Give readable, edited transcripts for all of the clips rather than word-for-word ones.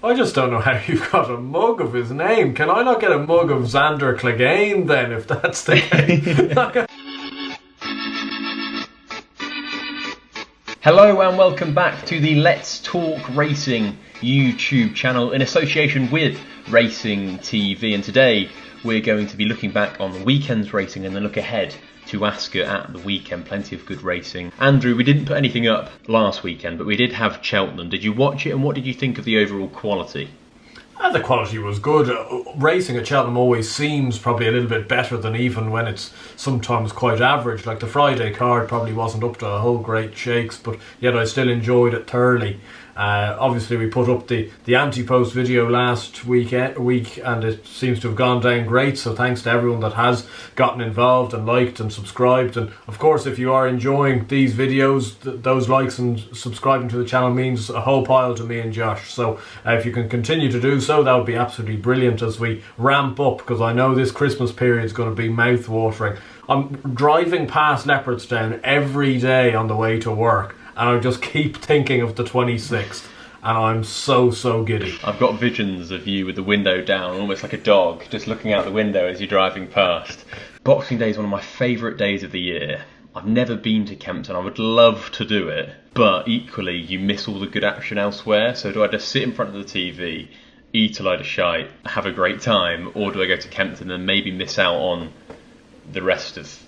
I just don't know how you've got a mug of his name. Can I not get a mug of Xander Clegane then, if that's the case? Hello and welcome back to the Let's Talk Racing YouTube channel in association with Racing TV, and today we're going to be looking back on the weekend's racing and then look ahead to Ascot at the weekend. Plenty of good racing. Andrew, we didn't put anything up last weekend, but we did have Cheltenham. Did you watch it, and what did you think of the overall quality? The quality was good. Racing at Cheltenham always seems probably a little bit better than even when it's sometimes quite average. Like the Friday card probably wasn't up to a whole great shakes, but yet I still enjoyed it thoroughly. Obviously we put up the anti-post video last week and it seems to have gone down great, so thanks to everyone that has gotten involved and liked and subscribed. And of course, if you are enjoying these videos, those likes and subscribing to the channel means a whole pile to me and Josh, so if you can continue to do so, that would be absolutely brilliant as we ramp up, because I know this Christmas period is going to be mouth-watering. I'm driving past Leopardstown every day on the way to work, and I just keep thinking of the 26th, and I'm so giddy. I've got visions of you with the window down, almost like a dog, just looking out the window as you're driving past. Boxing Day is one of my favourite days of the year. I've never been to Kempton. I would love to do it, but equally you miss all the good action elsewhere. So do I just sit in front of the TV, eat a load of shite, have a great time, or do I go to Kempton and maybe miss out on the rest of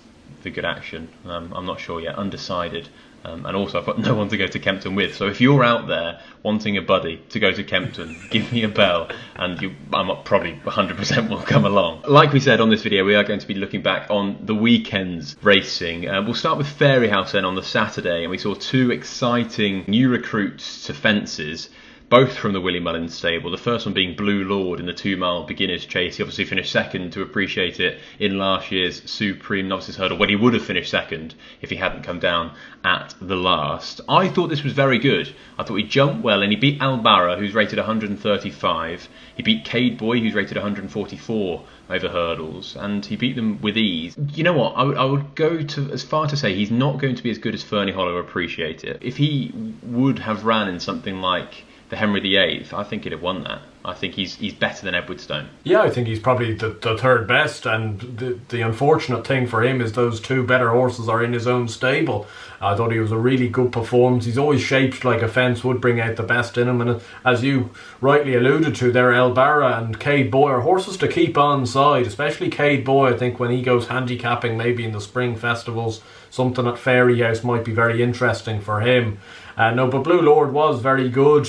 the good action? I'm not sure yet, undecided. And also I've got no one to go to Kempton with, so if you're out there wanting a buddy to go to Kempton, give me a bell and I'm probably 100% will come along. Like we said on this video, we are going to be looking back on the weekend's racing. We'll start with Fairyhouse then on the Saturday, and we saw two exciting new recruits to fences, both from the Willie Mullins stable. The first one being Blue Lord in the 2 mile beginners chase. He obviously finished second, to appreciate it, in last year's Supreme Novices hurdle, when he would have finished second if he hadn't come down at the last. I thought this was very good. I thought he jumped well, and he beat Albarra, who's rated 135. He beat Cade Boy, who's rated 144 over hurdles, and he beat them with ease. You know what, I would go as far to say he's not going to be as good as Fernie Hollow, appreciate it. If he would have ran in something like the Henry VIII, I think he'd have won that. I think he's better than Edwardstone. Yeah, I think he's probably the third best, and the unfortunate thing for him is those two better horses are in his own stable. I thought he was a really good performance. He's always shaped like a fence would bring out the best in him, and as you rightly alluded to there, Albarra and Cade Boy are horses to keep on side, especially Cade Boy. I think when he goes handicapping maybe in the spring festivals, something at Fairyhouse might be very interesting for him. No, but Blue Lord was very good.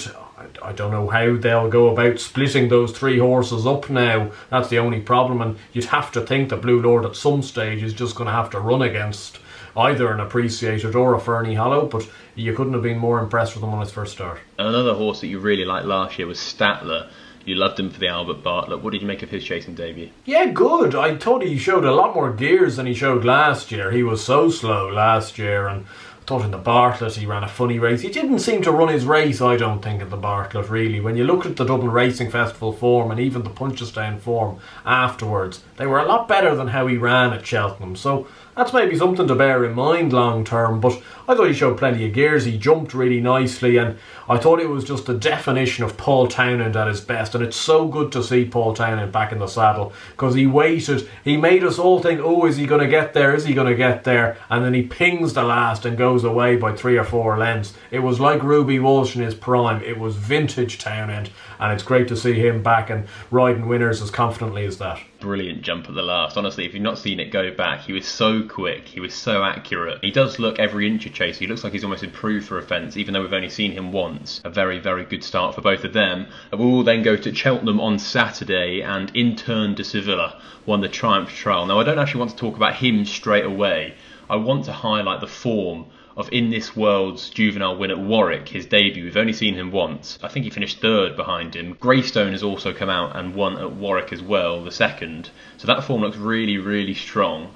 I don't know how they'll go about splitting those three horses up now. That's the only problem, and you'd have to think that Blue Lord at some stage is just going to have to run against either an Appreciated or a Fernie Hollow, but you couldn't have been more impressed with him on his first start. Another horse that you really liked last year was Statler. You loved him for the Albert Bartlett. What did you make of his chasing debut? Yeah, good. I thought he showed a lot more gears than he showed last year. He was so slow last year, and I thought in the Bartlett he ran a funny race. He didn't seem to run his race, I don't think, in the Bartlett, really. When you look at the Dublin Racing Festival form and even the Punchestown form afterwards, they were a lot better than how he ran at Cheltenham. So that's maybe something to bear in mind long term, but I thought he showed plenty of gears. He jumped really nicely, and I thought it was just the definition of Paul Townend at his best, and it's so good to see Paul Townend back in the saddle, because he waited, he made us all think, oh, is he going to get there, is he going to get there, and then he pings the last and goes away by 3 or 4 lengths. It was like Ruby Walsh in his prime. It was vintage Townend, and it's great to see him back and riding winners as confidently as that. Brilliant jump at the last. Honestly, if you've not seen it, go back. He was so quick, he was so accurate. He does look every inch a chase. He looks like he's almost improved for a fence, even though we've only seen him once. A very good start for both of them. We will then go to Cheltenham on Saturday, and Interne de Sevilla won the Triumph Trial. Now, I don't actually want to talk about him straight away. I want to highlight the form of In This World's juvenile win at Warwick, his debut. We've only seen him once. I think he finished third behind him. Greystone has also come out and won at Warwick as well, the second. So that form looks really strong.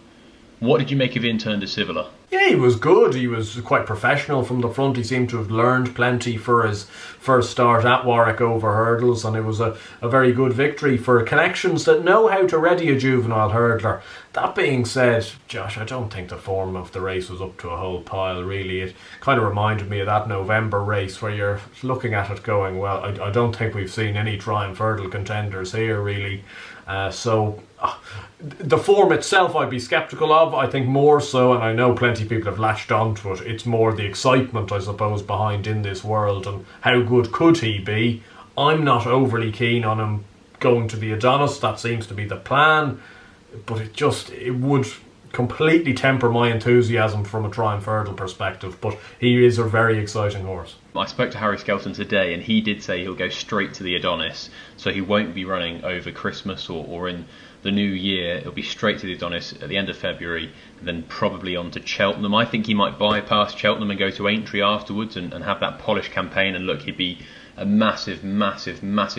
What did you make of Interne de Sevilla? Yeah, he was good. He was quite professional from the front. He seemed to have learned plenty for his first start at Warwick over hurdles, and it was a very good victory for connections that know how to ready a juvenile hurdler. That being said, Josh, I don't think the form of the race was up to a whole pile, really. It kind of reminded me of that November race where you're looking at it going, well, I don't think we've seen any Triumph hurdle contenders here, really. The form itself I'd be sceptical of, I think more so, and I know plenty of people have latched onto it. It's more the excitement, I suppose, behind In This World and how good could he be. I'm not overly keen on him going to the Adonis. That seems to be the plan, but it would completely temper my enthusiasm from a Triumph hurdle perspective, but he is a very exciting horse. I spoke to Harry Skelton today, and he did say he'll go straight to the Adonis, so he won't be running over Christmas or in the new year. It'll be straight to the Adonis at the end of February, and then probably on to Cheltenham. I think he might bypass Cheltenham and go to Aintree afterwards and have that polished campaign, and look, he'd be a massive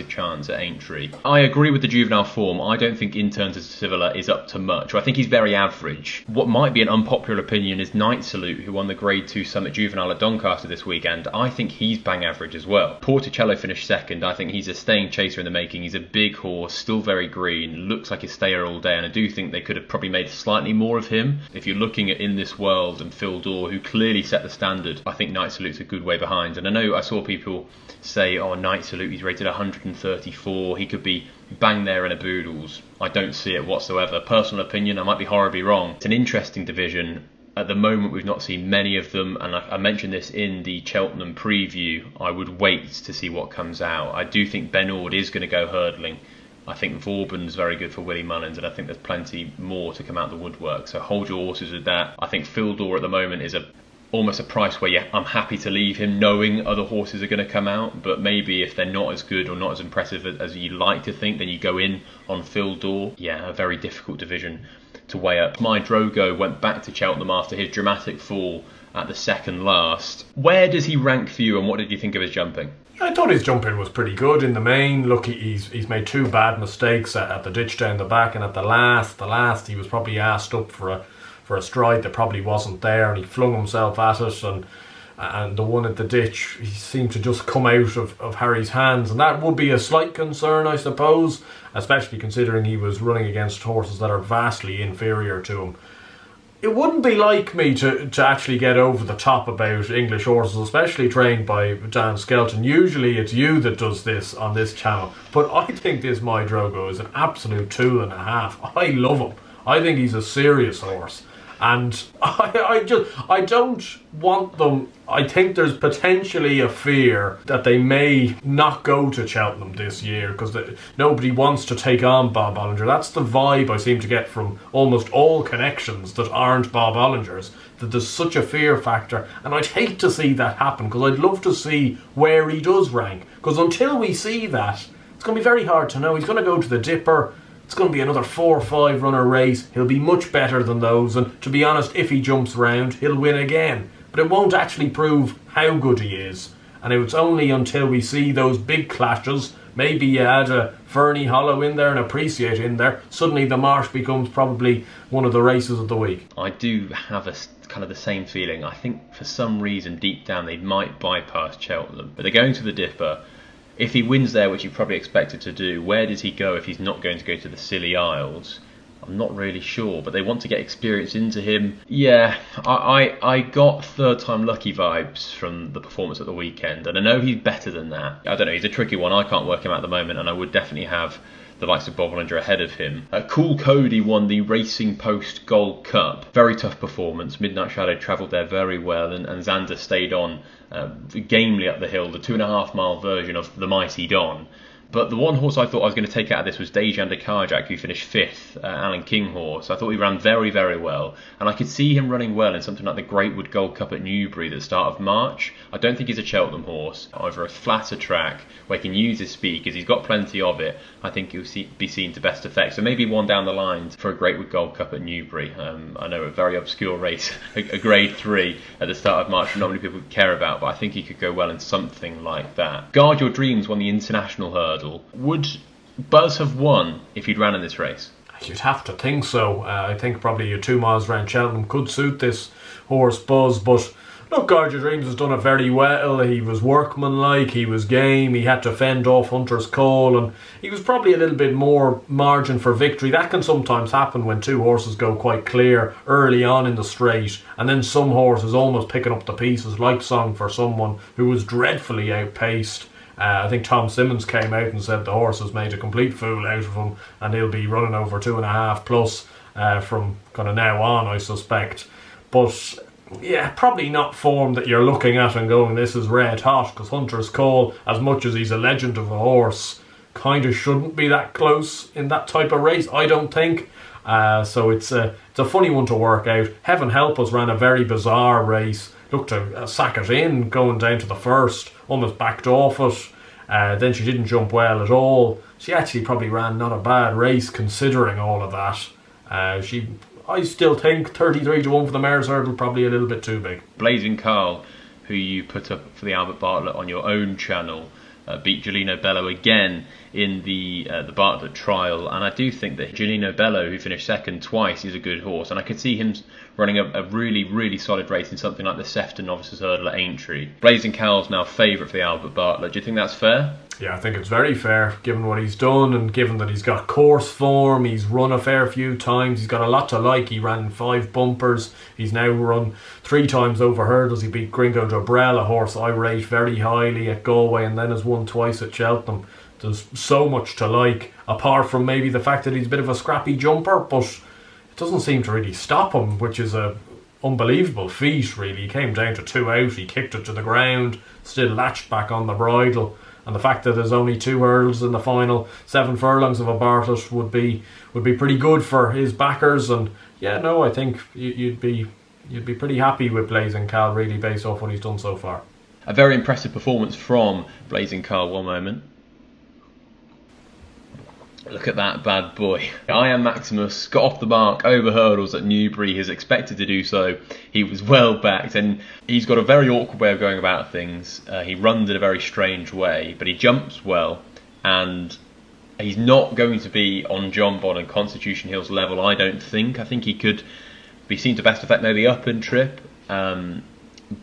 chance at Aintree. I agree with the juvenile form. I don't think In Turn to Sevilla is up to much. I think he's very average. What might be an unpopular opinion is Night Salute, who won the Grade 2 Summit Juvenile at Doncaster this weekend. I think he's bang average as well. Porticello finished second. I think he's a staying chaser in the making. He's a big horse, still very green, looks like a stayer all day, and I do think they could have probably made slightly more of him. If you're looking at In This World and Phil Dorr, who clearly set the standard, I think Night Salute's a good way behind. And I know I saw people say, oh, Night Salute, he's rated 134, he could be bang there in a Boodles. I don't see it whatsoever. Personal opinion, I might be horribly wrong. It's an interesting division. At the moment, we've not seen many of them, and I mentioned this in the Cheltenham preview. I would wait to see what comes out. I do think Ben Ord is going to go hurdling. I think Vauban's very good for Willie Mullins, and I think there's plenty more to come out the woodwork. So hold your horses with that. I think Phil Dorr at the moment is almost a price where, yeah, I'm happy to leave him knowing other horses are going to come out, but maybe if they're not as good or not as impressive as you like to think, then you go in on Phil Dorr. Yeah, a very difficult division to weigh up. My Drogo went back to Cheltenham after his dramatic fall at the second last. Where does he rank for you, and what did you think of his jumping? I thought his jumping was pretty good in the main. Look, he's made two bad mistakes at the ditch down the back, and at the last he was probably asked up for a stride that probably wasn't there, and he flung himself at it, and the one at the ditch, he seemed to just come out of Harry's hands, and that would be a slight concern, I suppose, especially considering he was running against horses that are vastly inferior to him. It wouldn't be like me to actually get over the top about English horses, especially trained by Dan Skelton. Usually it's you that does this on this channel, but I think this My Drogo is an absolute 2.5. I love him. I think he's a serious horse. And I don't want them. I think there's potentially a fear that they may not go to Cheltenham this year because nobody wants to take on Bob Ollinger. That's the vibe I seem to get from almost all connections that aren't Bob Ollinger's, that there's such a fear factor, and I'd hate to see that happen because I'd love to see where he does rank, because until we see that, it's going to be very hard to know. He's going to go to the Dipper. It's going to be another 4 or 5 runner race. He'll be much better than those, and to be honest, if he jumps round, he'll win again. But it won't actually prove how good he is. And it's only until we see those big clashes, maybe you add a Fernie Hollow in there and Appreciate in there, suddenly the Marsh becomes probably one of the races of the week. I do have a kind of the same feeling. I think for some reason deep down they might bypass Cheltenham, but they're going to the Dipper. If he wins there, which he probably expected to do, where does he go if he's not going to go to the Scilly Isles? I'm not really sure, but they want to get experience into him. Yeah, I got third time lucky vibes from the performance at the weekend, and I know he's better than that. I don't know, he's a tricky one. I can't work him out at the moment, and I would definitely have the likes of Bob Ollinger ahead of him. Cool Cody won the Racing Post Gold Cup. Very tough performance. Midnight Shadow travelled there very well, and Xander stayed on gamely up the hill, the 2.5 mile version of the Mighty Don. But the one horse I thought I was going to take out of this was Dejander Karjak, who finished 5th, Alan King horse. I thought he ran very, very well, and I could see him running well in something like the Greatwood Gold Cup at Newbury at the start of March. I don't think he's a Cheltenham horse. Over a flatter track where he can use his speed, because he's got plenty of it, I think he'll be seen to best effect. So maybe one down the line for a Greatwood Gold Cup at Newbury. I know a very obscure race, a Grade 3 at the start of March, not many people care about, but I think he could go well in something like that. Guard Your Dreams won the International Hurdle. Would Buzz have won if he'd ran in this race? You'd have to think so. I think probably your 2 miles around Cheltenham could suit this horse buzz. But look, Gorgeous Dreams has done it very well. He was workmanlike, he was game, he had to fend off Hunter's Call, and he was probably a little bit more margin for victory. That can sometimes happen when two horses go quite clear early on in the straight, and then some horses almost picking up the pieces, like Song for Someone, who was dreadfully outpaced. I think Tom Simmons came out and said the horse has made a complete fool out of him, and he'll be running over 2.5 plus from kind of now on, I suspect. But yeah, probably not form that you're looking at and going, this is red hot, because Hunter's Call, as much as he's a legend of a horse, kind of shouldn't be that close in that type of race, I don't think. So it's a funny one to work out. Heaven Help Us ran a very bizarre race, looked to sack it in going down to the first, almost backed off it. Then she didn't jump well at all. She actually probably ran not a bad race considering all of that. I still think 33-1 for the Mares Hurdle, probably a little bit too big. Blazing Carl, who you put up for the Albert Bartlett on your own channel, beat Gelino Bello again in the Bartlett trial, and I do think that Gelino Bello, who finished second twice, is a good horse, and I could see him running a really, really solid race in something like the Sefton Novices Hurdle at Aintree. Blazing Carl's now favourite for the Albert Bartlett. Do you think that's fair? Yeah, I think it's very fair, given what he's done and given that he's got course form, he's run a fair few times, he's got a lot to like. He ran 5 bumpers, he's now run 3 times over hurdles. He beat Gringo Dobrel, a horse I rate very highly at Galway, and then has won twice at Cheltenham. There's so much to like, apart from maybe the fact that he's a bit of a scrappy jumper, but it doesn't seem to really stop him, which is a unbelievable feat really. He came down to 2 out, he kicked it to the ground, still latched back on the bridle. And the fact that there's only 2 hurdles in the final 7 furlongs of a Bartlett would be pretty good for his backers. And yeah, no, I think you'd be pretty happy with Blazing Cal, really, based off what he's done so far. A very impressive performance from Blazing Cal. One moment. Look at that bad boy. I Am Maximus got off the mark over hurdles at Newbury. He's expected to do so. He was well backed, and he's got a very awkward way of going about things. He runs in a very strange way, but he jumps well, and he's not going to be on Jonbon and Constitution Hill's level, I don't think. I think he could be seen to best effect maybe up and trip.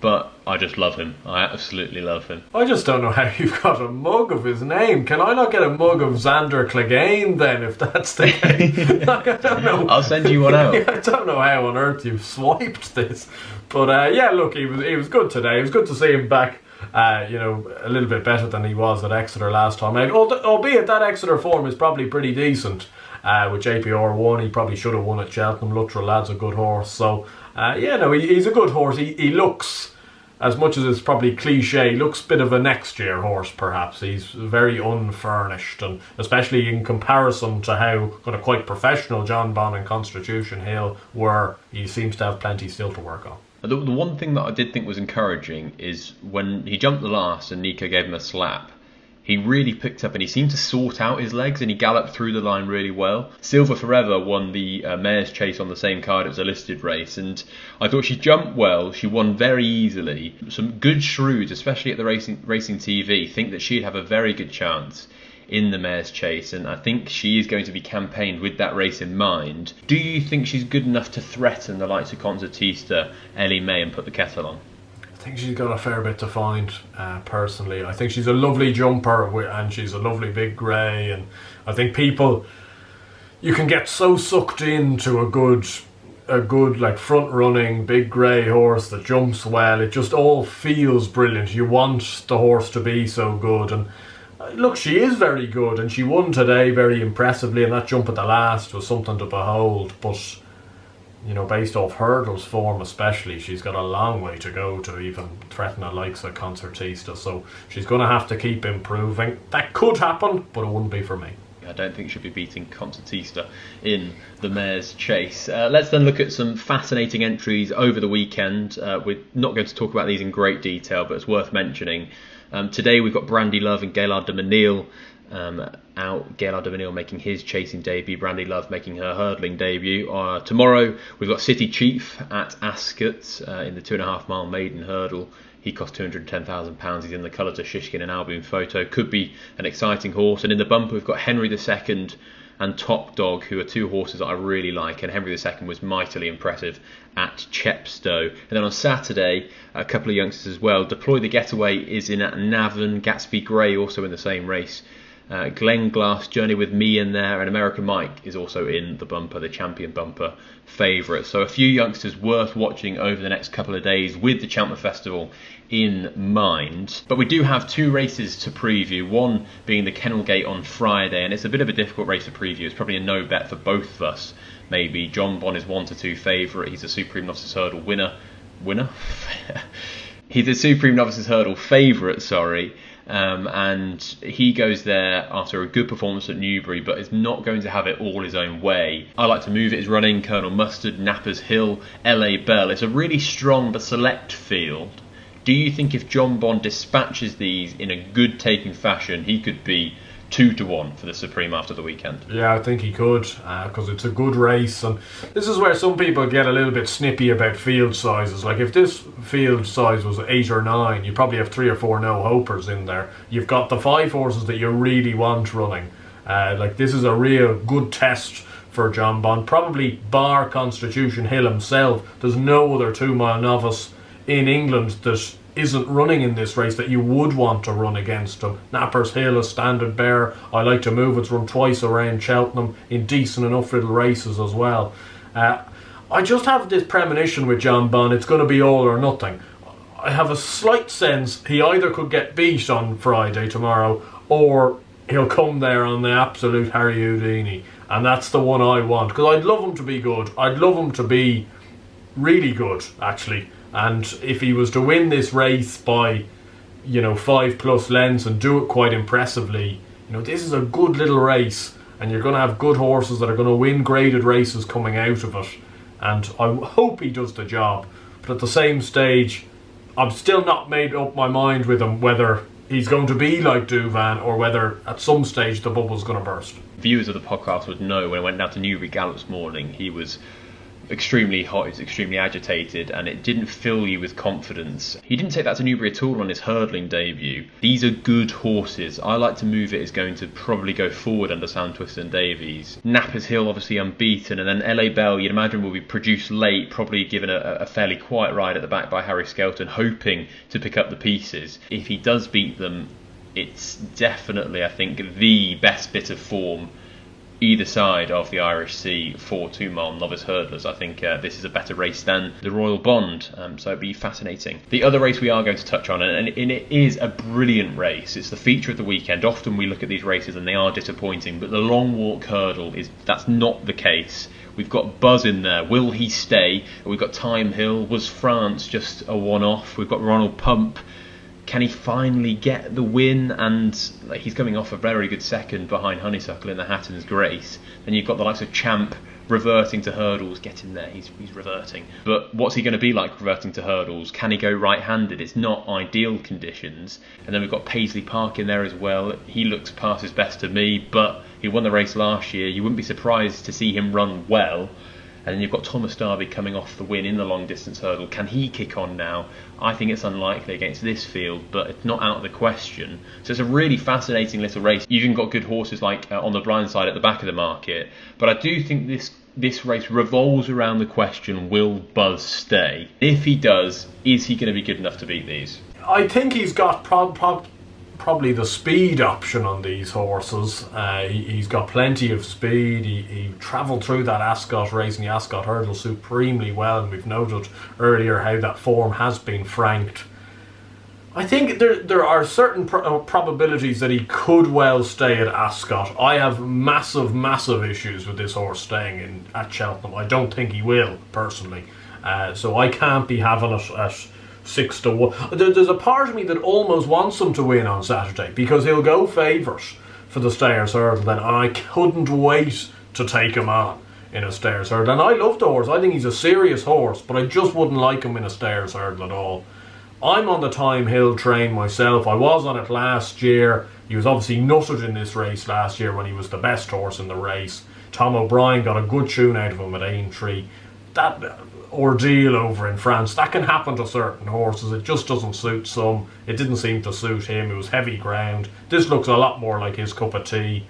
But I just love him. I absolutely love him. I just don't know how you've got a mug of his name. Can I not get a mug of Xander Clegane then, if that's the case? Like, I don't know. I'll send you one out. I don't know how on earth you've swiped this. But yeah, look, he was good today. It was good to see him back, a little bit better than he was at Exeter last time out. Albeit that Exeter form is probably pretty decent. With JPR 1, he probably should have won at Cheltenham. Luttrell Lad's a good horse. So, he's a good horse. He looks, as much as it's probably cliche, he looks a bit of a next year horse perhaps. He's very unfurnished, and especially in comparison to how kind of quite professional Jonbon and Constitution Hill were, he seems to have plenty still to work on. The one thing that I did think was encouraging is when he jumped the last and Nico gave him a slap, he really picked up and he seemed to sort out his legs and he galloped through the line really well. Silver Forever won the Mares Chase on the same card. It was a listed race, and I thought she jumped well. She won very easily. Some good shrews, especially at the Racing TV, think that she'd have a very good chance in the Mares Chase, and I think she is going to be campaigned with that race in mind. Do you think she's good enough to threaten the likes of Concertista, Ellie May, and put the kettle on? I think she's got a fair bit to find, personally. I think she's a lovely jumper, and she's a lovely big grey, and I think you can get so sucked into a good like front running big grey horse that jumps well. It just all feels brilliant. You want the horse to be so good, and look, she is very good, and she won today very impressively, and that jump at the last was something to behold. But based off hurdles form especially, she's got a long way to go to even threaten the likes of Concertista. So she's going to have to keep improving. That could happen, but it wouldn't be for me. I don't think she'll be beating Concertista in the Mares Chase. Let's then look at some fascinating entries over the weekend. We're not going to talk about these in great detail, but it's worth mentioning. Today we've got Brandy Love and Gaillard de Menil out. Gaillard de Menil making his chasing debut, Brandy Love making her hurdling debut. Tomorrow we've got City Chief at Ascot in the 2.5 mile maiden hurdle. He cost £210,000. He's in the colours of Shishkin and Albion Photo. Could be an exciting horse. And in the bumper we've got Henry II and Top Dog, who are two horses that I really like, and Henry II was mightily impressive at Chepstow. And then on Saturday, a couple of youngsters as well. Deploy the Getaway is in at Navan, Gatsby Gray also in the same race. Glen Glass, Journey with Me in there, and American Mike is also in the bumper, the champion bumper favourite. So a few youngsters worth watching over the next couple of days with the Cheltenham Festival in mind. But we do have two races to preview, one being the Kennel Gate on Friday, and it's a bit of a difficult race to preview. It's probably a no bet for both of us. Maybe Jonbon is 1-2 favourite. He's a Supreme Novices Hurdle winner? He's a Supreme Novices Hurdle favourite, and he goes there after a good performance at Newbury, but is not going to have it all his own way. I like to move it is running Colonel Mustard, Nappers Hill, LA Bell. It's a really strong but select field. Do you think if Jonbon dispatches these in a good taking fashion, he could be 2-1 for the Supreme after the weekend? Yeah, I think he could, because it's a good race, and this is where some people get a little bit snippy about field sizes. Like if this field size was 8 or 9, you probably have 3 or 4 no-hopers in there. You've got the 5 horses that you really want running. Like this is a real good test for Jonbon. Probably bar Constitution Hill himself, there's no other 2-mile novice in England that isn't running in this race that you would want to run against him. Nappers Hill, a standard bearer. I like to move. It's run twice around Cheltenham in decent enough little races as well. I just have this premonition with Jonbon, it's going to be all or nothing. I have a slight sense he either could get beat on Friday tomorrow, or he'll come there on the absolute Harry Houdini, and that's the one I want, because I'd love him to be good. I'd love him to be really good, actually. And if he was to win this race by, 5+ lengths and do it quite impressively, this is a good little race, and you're going to have good horses that are going to win graded races coming out of it. And I hope he does the job. But at the same stage, I'm still not made up my mind with him whether he's going to be like Douvan or whether at some stage the bubble's going to burst. Viewers of the podcast would know when I went down to Newbury Gallop this morning, he was extremely hot, he's extremely agitated, and it didn't fill you with confidence. He didn't take that to Newbury at all on his hurdling debut. These are good horses. I like to move it is going to probably go forward under Sam Twiston Davies. Nappers Hill obviously unbeaten, and then LA Bell you'd imagine will be produced late, probably given a fairly quiet ride at the back by Harry Skelton, hoping to pick up the pieces. If he does beat them, it's definitely, I think, the best bit of form either side of the Irish Sea for 2-mile novice hurdlers. I think this is a better race than the Royal Bond, so it'll be fascinating. The other race we are going to touch on, and it is a brilliant race, it's the feature of the weekend. Often we look at these races and they are disappointing, but the Long Walk Hurdle, that's not the case. We've got Buzz in there. Will he stay? We've got Time Hill. Was France just a one-off? We've got Ronald Pump. Can he finally get the win? And he's coming off a very good second behind Honeysuckle in the Hatton's Grace. Then you've got the likes of Champ reverting to hurdles. Get in there, he's reverting. But what's he going to be like reverting to hurdles? Can he go right-handed? It's not ideal conditions. And then we've got Paisley Park in there as well. He looks past his best to me, but he won the race last year. You wouldn't be surprised to see him run well. And then you've got Thomas Darby coming off the win in the long distance hurdle. Can he kick on now? I think it's unlikely against this field, but it's not out of the question. So it's a really fascinating little race. You've even got good horses like on the blind side at the back of the market. But I do think this race revolves around the question, will Buzz stay? If he does, is he going to be good enough to beat these? I think he's got probably the speed option on these horses. He's got plenty of speed. He travelled through that Ascot race and the Ascot hurdle supremely well, and we've noted earlier how that form has been franked. I think there are certain probabilities that he could well stay at Ascot. I have massive issues with this horse staying at Cheltenham. I don't think he will, personally. So I can't be having it at 6-1. There's a part of me that almost wants him to win on Saturday, because he'll go favourite for the Stayers Hurdle then, and I couldn't wait to take him on in a Stayers Hurdle. And I love the horse. I think he's a serious horse, but I just wouldn't like him in a Stayers Hurdle at all. I'm on the Time Hill train myself. I was on it last year. He was obviously nutted in this race last year when he was the best horse in the race. Tom O'Brien got a good tune out of him at Aintree. That ordeal over in France, that can happen to certain horses. It just doesn't suit some. It didn't seem to suit him. It was heavy ground. This looks a lot more like his cup of tea.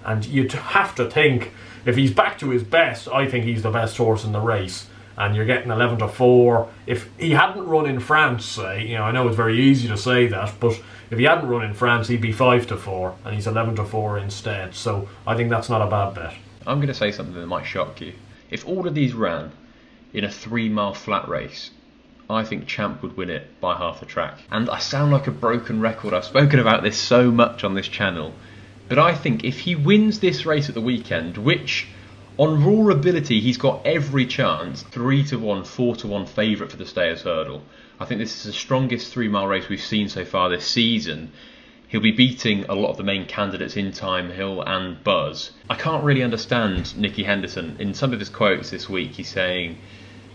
And you'd have to think, if he's back to his best, I think he's the best horse in the race. And you're getting 11-4. If he hadn't run in France, say, I know it's very easy to say that, but if he hadn't run in France, he'd be 5-4, and he's 11-4 instead. So I think that's not a bad bet. I'm going to say something that might shock you. If all of these ran in a 3-mile flat race, I think Champ would win it by half the track. And I sound like a broken record. I've spoken about this so much on this channel. But I think if he wins this race at the weekend, which on raw ability he's got every chance, 3-1, 4-1 favourite for the Stayers Hurdle. I think this is the strongest 3-mile race we've seen so far this season. He'll be beating a lot of the main candidates in Time Hill and Buzz. I can't really understand Nicky Henderson. In some of his quotes this week, he's saying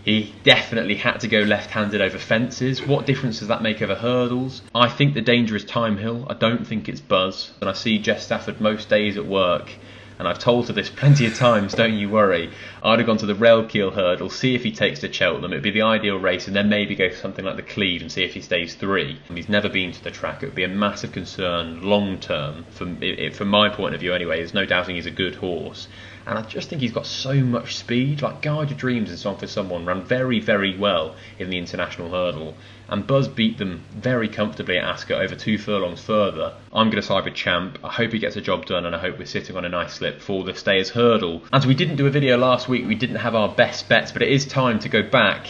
he definitely had to go left-handed over fences. What difference does that make over hurdles? I think the danger is Time Hill. I don't think it's Buzz. And I see Jess Stafford most days at work, and I've told her this plenty of times, don't you worry. I'd have gone to the Railkeel Hurdle, see if he takes to Cheltenham. It'd be the ideal race, and then maybe go for something like the Cleve and see if he stays 3. He's never been to the track. It would be a massive concern long term, from my point of view anyway. There's no doubting he's a good horse. And I just think he's got so much speed. Like Guide Your Dreams and Song for Someone ran very, very well in the International Hurdle. And Buzz beat them very comfortably at Ascot over 2 furlongs further. I'm going to side with Champ. I hope he gets a job done, and I hope we're sitting on a nice slip for the Stayers Hurdle. As we didn't do a video last week, we didn't have our best bets, but it is time to go back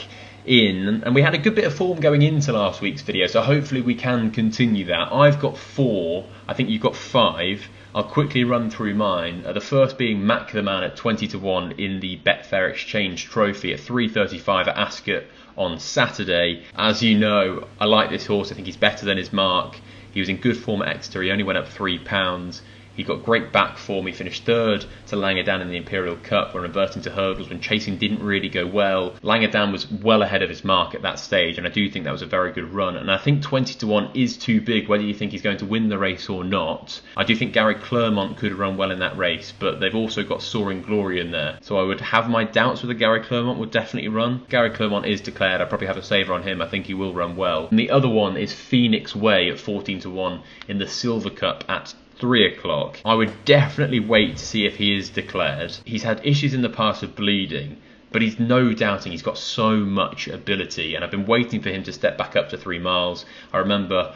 in. And we had a good bit of form going into last week's video, so hopefully we can continue that. I've got 4. I think you've got 5. I'll quickly run through mine. The first being Mac the Man at 20-1 in the Betfair Exchange Trophy at 3:35 at Ascot on Saturday. As you know, I like this horse. I think he's better than his mark. He was in good form at Exeter. He only went up £3. He got great back form. He finished 3rd to Langadan in the Imperial Cup when reverting to hurdles when chasing didn't really go well. Langadan was well ahead of his mark at that stage, and I do think that was a very good run. And I think 20-1 is too big, whether you think he's going to win the race or not. I do think Gary Clermont could run well in that race, but they've also got Soaring Glory in there. So I would have my doubts whether Gary Clermont would definitely run. Gary Clermont is declared. I probably have a saver on him. I think he will run well. And the other one is Phoenix Way at 14-1 in the Silver Cup at 3 o'clock. I would definitely wait to see if he is declared. He's had issues in the past of bleeding, but he's no doubting he's got so much ability, and I've been waiting for him to step back up to 3 miles. I remember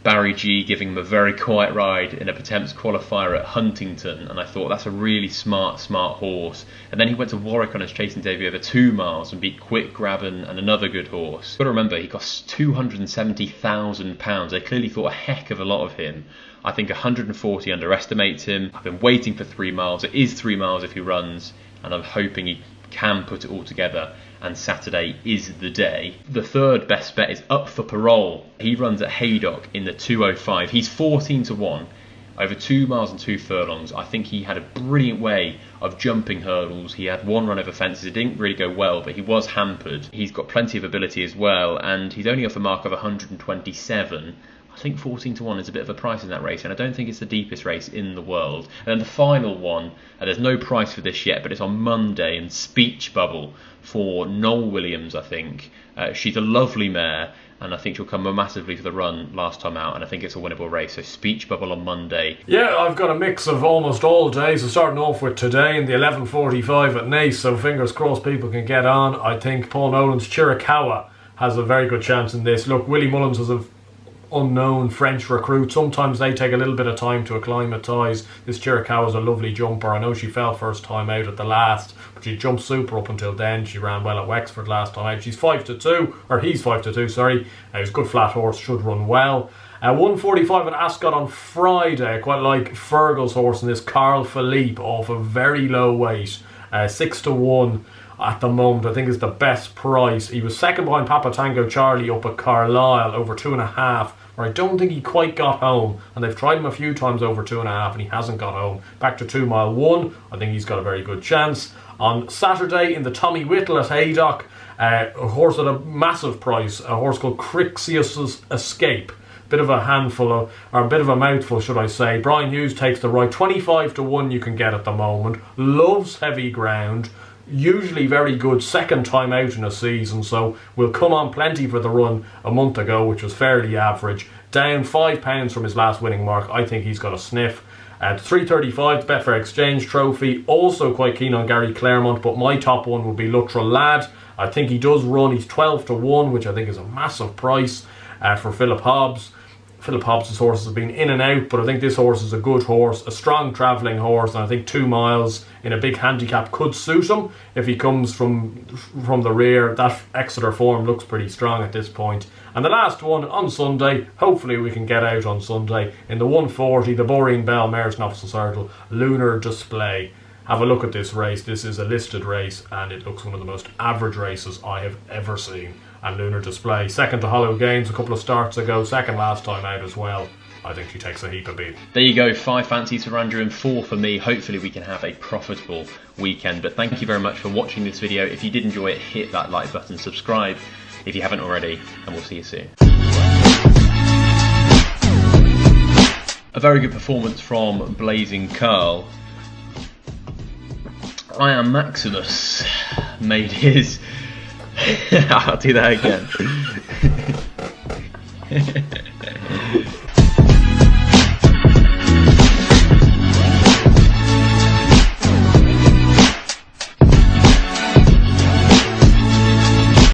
Barry G giving him a very quiet ride in a Pertemps qualifier at Huntington, and I thought that's a really smart horse. And then he went to Warwick on his chasing debut over 2 miles and beat Quick Graben and another good horse. Got to remember, he cost £270,000. They clearly thought a heck of a lot of him. I think 140 underestimates him. I've been waiting for 3 miles. It is 3 miles if he runs, and I'm hoping he can put it all together, and Saturday is the day. The third best bet is Up for Parole. He runs at Haydock in the 2:05. He's 14-1 over 2 miles and 2 furlongs. I think he had a brilliant way of jumping hurdles. He had 1 run over fences. It didn't really go well, but he was hampered. He's got plenty of ability as well, and he's only off a mark of 127. I think 14-1 is a bit of a price in that race, and I don't think it's the deepest race in the world. And then the final one, there's no price for this yet, but it's on Monday, and Speech Bubble for Noel Williams, I think. She's a lovely mare, and I think she'll come massively for the run last time out, and I think it's a winnable race. So Speech Bubble on Monday. Yeah, I've got a mix of almost all days. So starting off with today in the 11:45 at Naas, so fingers crossed people can get on. I think Paul Nolan's Chiricahua has a very good chance in this. Look, Willie Mullins was a unknown French recruit. Sometimes they take a little bit of time to acclimatise. This Chiricahua is a lovely jumper. I know she fell first time out at the last, but she jumped super up until then. She ran well at Wexford last time out. She's 5-2, or he's 5-2, sorry. He's a good flat horse, should run well. 1:45 at Ascot on Friday. I quite like Fergal's horse in this, Carl Philippe, off a very low weight. 6-1 at the moment. I think is the best price. He was second behind Papa Tango Charlie up at Carlisle over 2.5. I don't think he quite got home, and they've tried him a few times over 2.5 and he hasn't got home. Back to 2 mile 1, I think he's got a very good chance. On Saturday in the Tommy Whittle at Haydock, a horse at a massive price, a horse called Crixius's Escape. Bit of a handful of, or a bit of a mouthful should I say. Brian Hughes takes the right, 25-1 you can get at the moment. Loves heavy ground. Usually very good second time out in a season, so will come on plenty for the run a month ago, which was fairly average. Down £5 from his last winning mark. I think he's got a sniff. At 335, the Betfair Exchange Trophy. Also quite keen on Gary Claremont, but my top one would be Luttrell Lad. I think he does run. He's 12 to 1, which I think is a massive price for Philip Hobbs. Philip Hobbs' horses have been in and out, but I think this horse is a good horse, a strong travelling horse, and I think 2 miles in a big handicap could suit him if he comes from the rear. That Exeter form looks pretty strong at this point. And the last one on Sunday, hopefully we can get out on Sunday, in the 140, the Boring Bell Mares Novices Hurdle, Lunar Display. Have a look at this race. This is a listed race, and it looks one of the most average races I have ever seen. And Lunar Display, second to Hollow Games a couple of starts ago, second last time out as well. I think she takes a heap of beat. There you go, 5 fancies for Andrew and 4 for me. Hopefully we can have a profitable weekend. But thank you very much for watching this video. If you did enjoy it, hit that like button, subscribe if you haven't already, and we'll see you soon. A very good performance from Blazing Curl. I Am Maximus made his... I'll do that again.